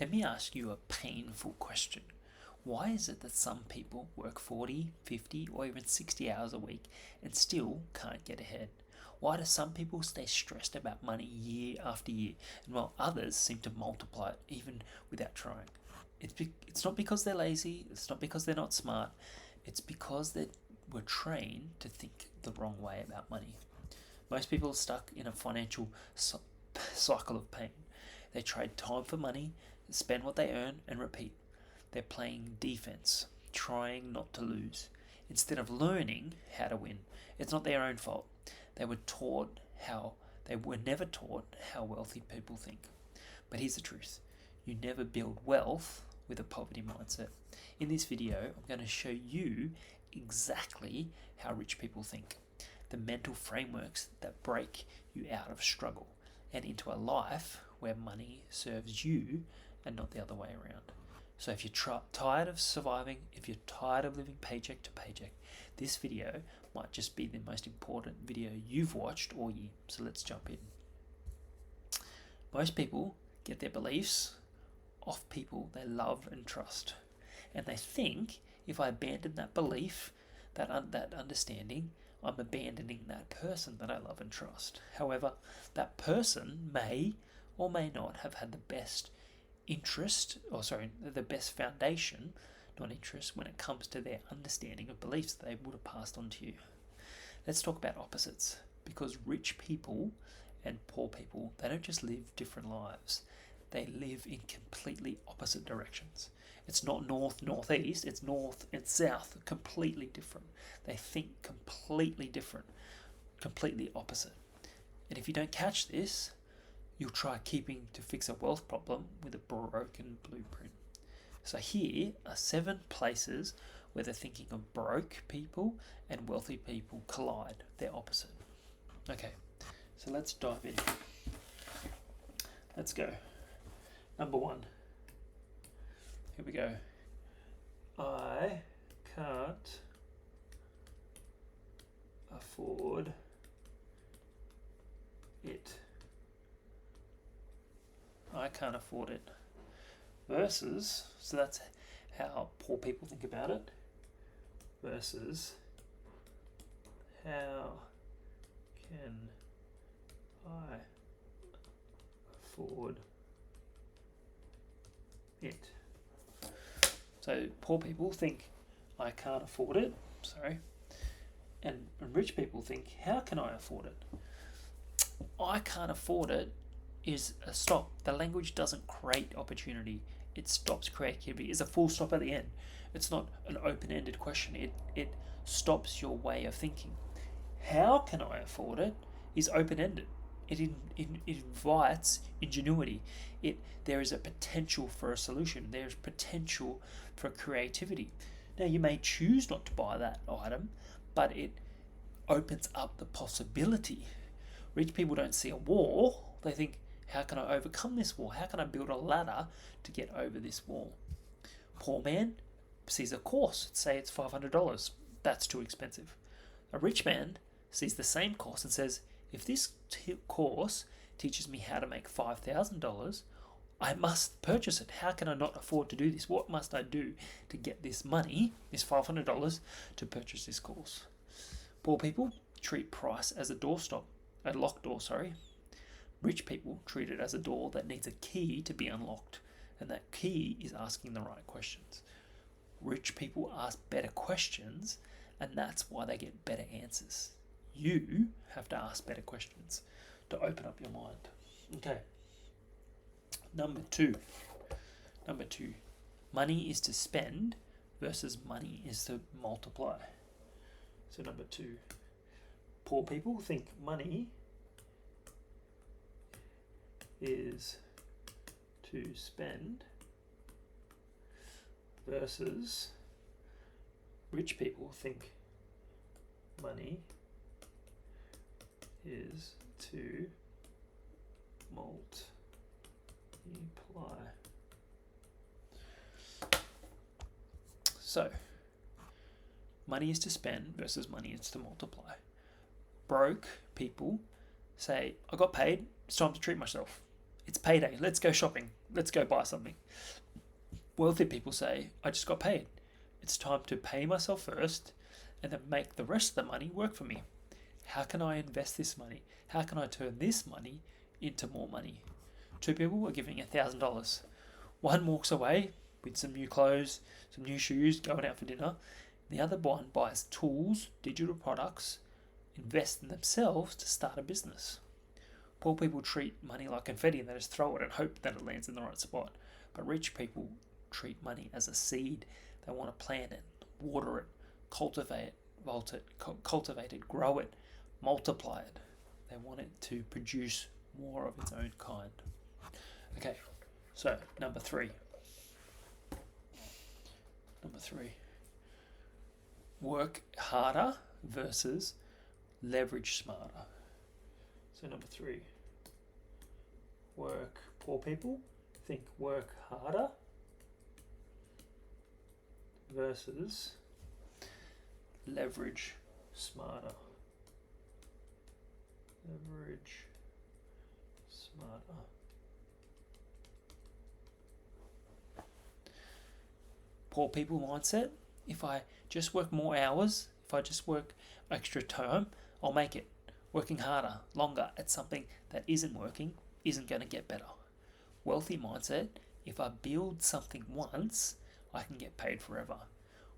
Let me ask you a painful question. Why is it that some people work 40, 50, or even 60 hours a week and still can't get ahead? Why do some people stay stressed about money year after year, and while others seem to multiply it even without trying? It's not because they're lazy, it's not because they're not smart, it's because they were trained to think the wrong way about money. Most people are stuck in a financial cycle of pain. They trade time for money, spend what they earn, and repeat. They're playing defense, trying not to lose, instead of learning how to win. It's not their own fault. They were never taught how wealthy people think. But here's the truth. You never build wealth with a poverty mindset. In this video, I'm going to show you exactly how rich people think. The mental frameworks that break you out of struggle and into a life where money serves you and not the other way around. So if you're tired of surviving, if you're tired of living paycheck to paycheck, this video might just be the most important video you've watched all year. So let's jump in. Most people get their beliefs off people they love and trust. And they think if I abandon that belief, that understanding, I'm abandoning that person that I love and trust. However, that person may or may not have had the best the best foundation, not interest, when it comes to their understanding of beliefs that they would have passed on to you. Let's talk about opposites, because rich people and poor people, they don't just live different lives, they live in completely opposite directions. It's not north, northeast, it's north and south, completely different. They think completely different, completely opposite. And if you don't catch this, you'll try to fix a wealth problem with a broken blueprint. So here are 7 places where the thinking of broke people and wealthy people collide. They're opposite. Okay, so let's dive in. Let's go. Number 1. Here we go. I can't afford it. I can't afford it. Versus, so that's how poor people think about it. Versus, how can I afford it? So poor people think, I can't afford it. And rich people think, how can I afford it? I can't afford it is a stop. The language doesn't create opportunity. It stops creativity. It's a full stop at the end. It's not an open-ended question. It stops your way of thinking. How can I afford it is open-ended. It invites ingenuity. There is a potential for a solution. There's potential for creativity. Now, you may choose not to buy that item, but it opens up the possibility. Rich people don't see a wall. They think, how can I overcome this wall? How can I build a ladder to get over this wall? Poor man sees a course. Say it's $500. That's too expensive. A rich man sees the same course and says, if this course teaches me how to make $5,000, I must purchase it. How can I not afford to do this? What must I do to get this money, this $500, to purchase this course? Poor people treat price as a locked door. Rich people treat it as a door that needs a key to be unlocked, and that key is asking the right questions. Rich people ask better questions, and that's why they get better answers. You have to ask better questions to open up your mind. Okay. Number two. Money is to spend versus money is to multiply. So number 2. Poor people think money is to spend versus rich people think money is to multiply. So, money is to spend versus money is to multiply. Broke people say, I got paid, it's time to treat myself. It's payday. Let's go shopping. Let's go buy something. Wealthy people say, I just got paid. It's time to pay myself first and then make the rest of the money work for me. How can I invest this money? How can I turn this money into more money? Two people are giving $1,000. One walks away with some new clothes, some new shoes, going out for dinner. The other one buys tools, digital products, invest in themselves to start a business. Poor people treat money like confetti and they just throw it and hope that it lands in the right spot. But rich people treat money as a seed. They want to plant it, water it, cultivate it, grow it, multiply it. They want it to produce more of its own kind. Okay, so number three. Work harder versus leverage smarter. So number three, poor people think work harder versus leverage smarter. Poor people mindset, if I just work more hours, if I just work extra time, I'll make it. Working harder, longer at something that isn't working isn't going to get better. Wealthy mindset, if I build something once, I can get paid forever.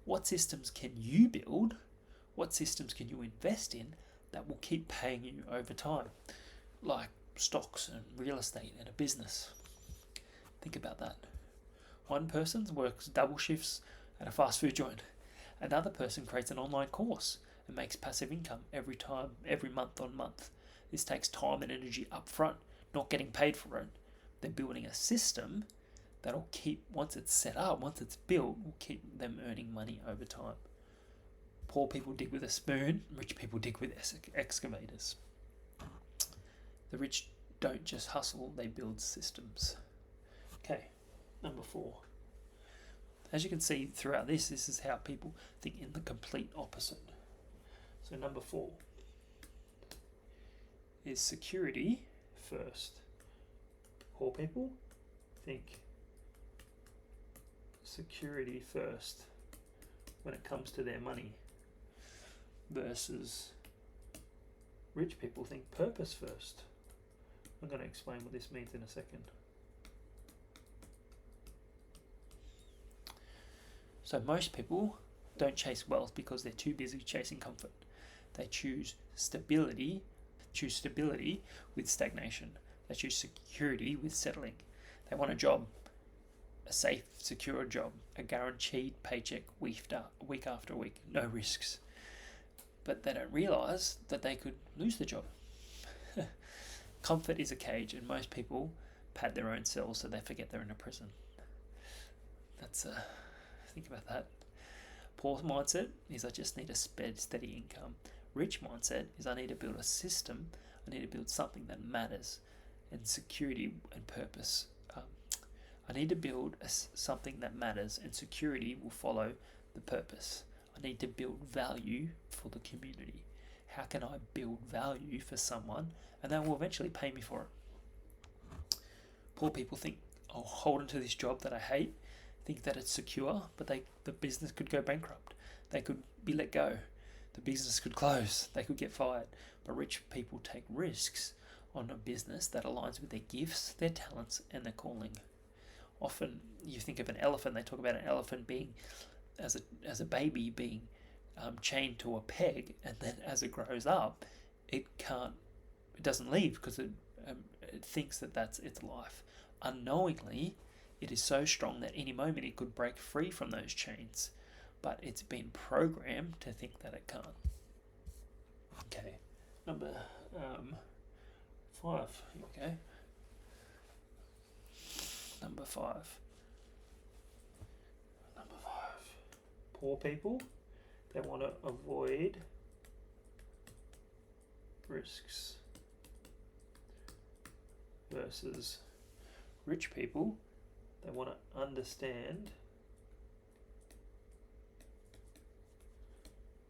What systems can you build? What systems can you invest in that will keep paying you over time? Like stocks and real estate and a business. Think about that. One person works double shifts at a fast food joint. Another person creates an online course and makes passive income every month on month. This takes time and energy up front, not getting paid for it. They're building a system that'll keep, once it's set up, once it's built, will keep them earning money over time. Poor people dig with a spoon, rich people dig with excavators. The rich don't just hustle, they build systems. Okay, number 4. As you can see throughout this is how people think in the complete opposite. So number 4 is security first. Poor people think security first when it comes to their money, versus rich people think purpose first. I'm going to explain what this means in a second. So most people don't chase wealth because they're too busy chasing comfort. They choose stability with stagnation. They choose security with settling. They want a job, a safe, secure job, a guaranteed paycheck week after week, no risks. But they don't realise that they could lose the job. Comfort is a cage, and most people pad their own cells so they forget they're in a prison. Think about that. Poor mindset is I just need a steady income. Rich mindset is I need to build a system. I need to build something that matters, and security and purpose. I need to build something that matters, and security will follow the purpose. I need to build value for the community. How can I build value for someone and they will eventually pay me for it? Poor people think, I'll hold on to this job that I hate, think that it's secure, but the business could go bankrupt. They could be let go. The business could close. They could get fired. But rich people take risks on a business that aligns with their gifts, their talents, and their calling. Often you think of an elephant, they talk about an elephant being, as a baby, being chained to a peg, and then as it grows up, it doesn't leave because it thinks that that's its life. Unknowingly, it is so strong that any moment it could break free from those chains, but it's been programmed to think that it can't. Okay, number 5. Here we go. Number 5. Poor people, they want to avoid risks, versus rich people, they want to understand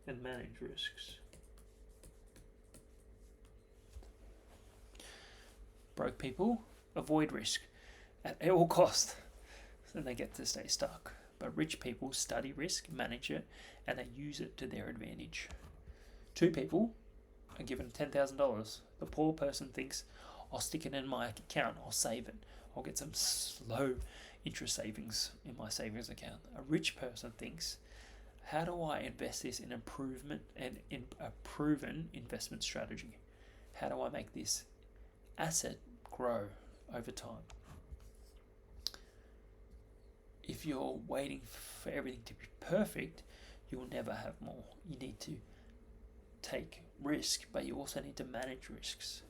and manage risks. Broke people avoid risk at all costs, so they get to stay stuck. But rich people study risk, manage it, and they use it to their advantage. Two people are given $10,000. The poor person thinks, I'll stick it in my account, I'll save it, I'll get some slow interest savings in my savings account. A rich person thinks, how do I invest this in improvement and in a proven investment strategy? How do I make this asset grow over time? If you're waiting for everything to be perfect, you'll never have more. You need to take risk, but you also need to manage risks.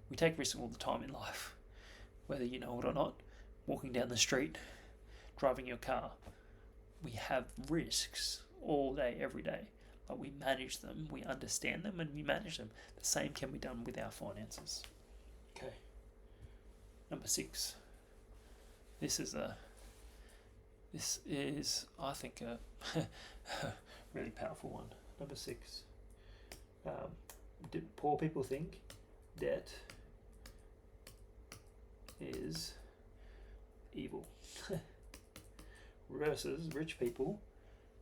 We take risks all the time in life, whether you know it or not. Walking down the street, driving your car, we have risks all day, every day, but we manage them, we understand them, and we manage them. The same can be done with our finances. Okay. Number 6. This is, I think, a really powerful one. Number 6. Poor people think debt is evil. Versus rich people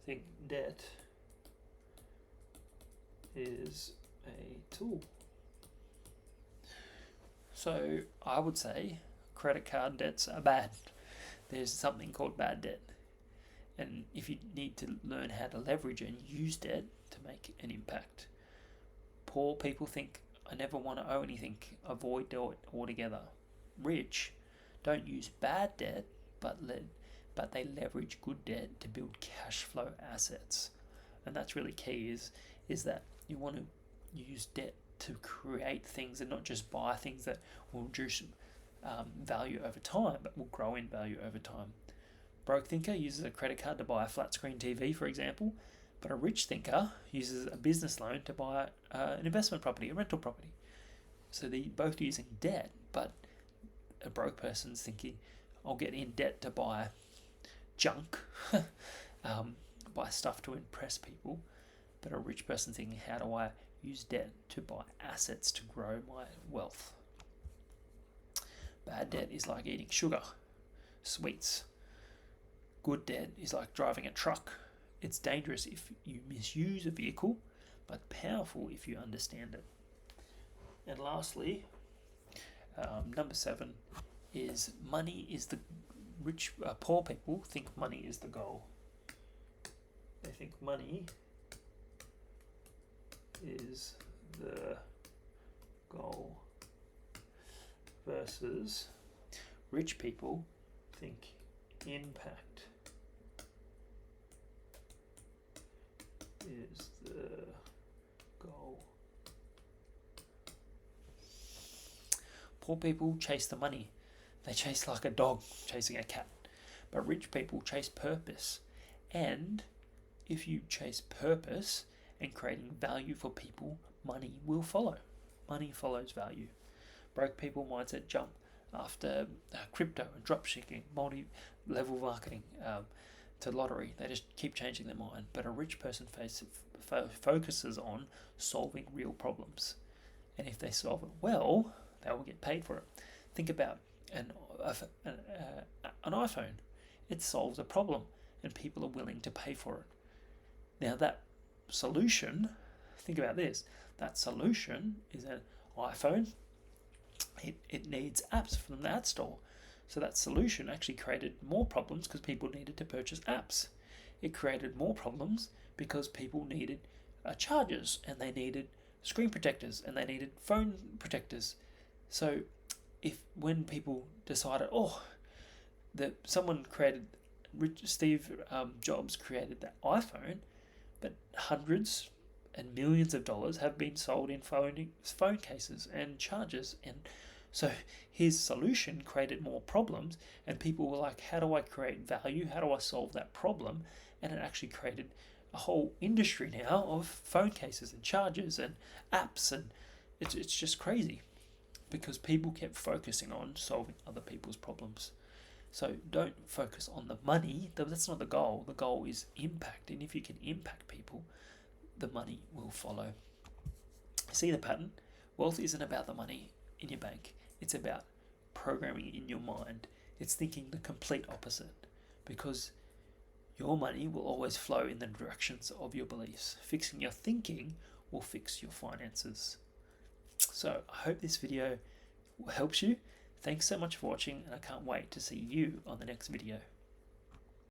think debt is a tool. So I would say credit card debts are bad. There's something called bad debt. And if you need to learn how to leverage and use debt to make an impact. Poor people think, I never want to owe anything, avoid debt altogether. Rich don't use bad debt, but they leverage good debt to build cash flow assets. And that's really key, is that you want to use debt to create things and not just buy things that will reduce value over time, but will grow in value over time. Broke thinker uses a credit card to buy a flat screen TV, for example, but a rich thinker uses a business loan to buy an investment property, a rental property. So they're both using debt, but a broke person's thinking, I'll get in debt to buy junk, buy stuff to impress people, but a rich person thinking, how do I use debt to buy assets to grow my wealth? Bad debt is like eating sugar, sweets. Good debt is like driving a truck. It's dangerous if you misuse a vehicle, but powerful if you understand it. And lastly, number 7 is money is the poor people think money is the goal. They think money is the goal, versus rich people think impact is the goal. Poor people chase the money. They chase like a dog chasing a cat. But rich people chase purpose. And if you chase purpose and creating value for people, money will follow. Money follows value. Broke people mindset jump after crypto and dropshipping, multi-level marketing, to lottery. They just keep changing their mind. But a rich person focuses on solving real problems. And if they solve it well, they will get paid for it. Think about an iPhone. It solves a problem and people are willing to pay for it. Now that solution, think about this, that solution is an iPhone. It needs apps from the App Store. So that solution actually created more problems because people needed to purchase apps. It created more problems because people needed chargers, and they needed screen protectors, and they needed phone protectors. So when people decided, that someone created, Steve Jobs created that iPhone, but hundreds and millions of dollars have been sold in phone cases and chargers, and so his solution created more problems, and people were like, how do I create value? How do I solve that problem? And it actually created a whole industry now of phone cases and chargers and apps, and it's just crazy because people kept focusing on solving other people's problems. So don't focus on the money. That's not the goal. The goal is impact, and if you can impact people, the money will follow. See the pattern? Wealth isn't about the money in your bank. It's about programming in your mind. It's thinking the complete opposite, because your money will always flow in the directions of your beliefs. Fixing your thinking will fix your finances. So I hope this video helps you. Thanks so much for watching, and I can't wait to see you on the next video.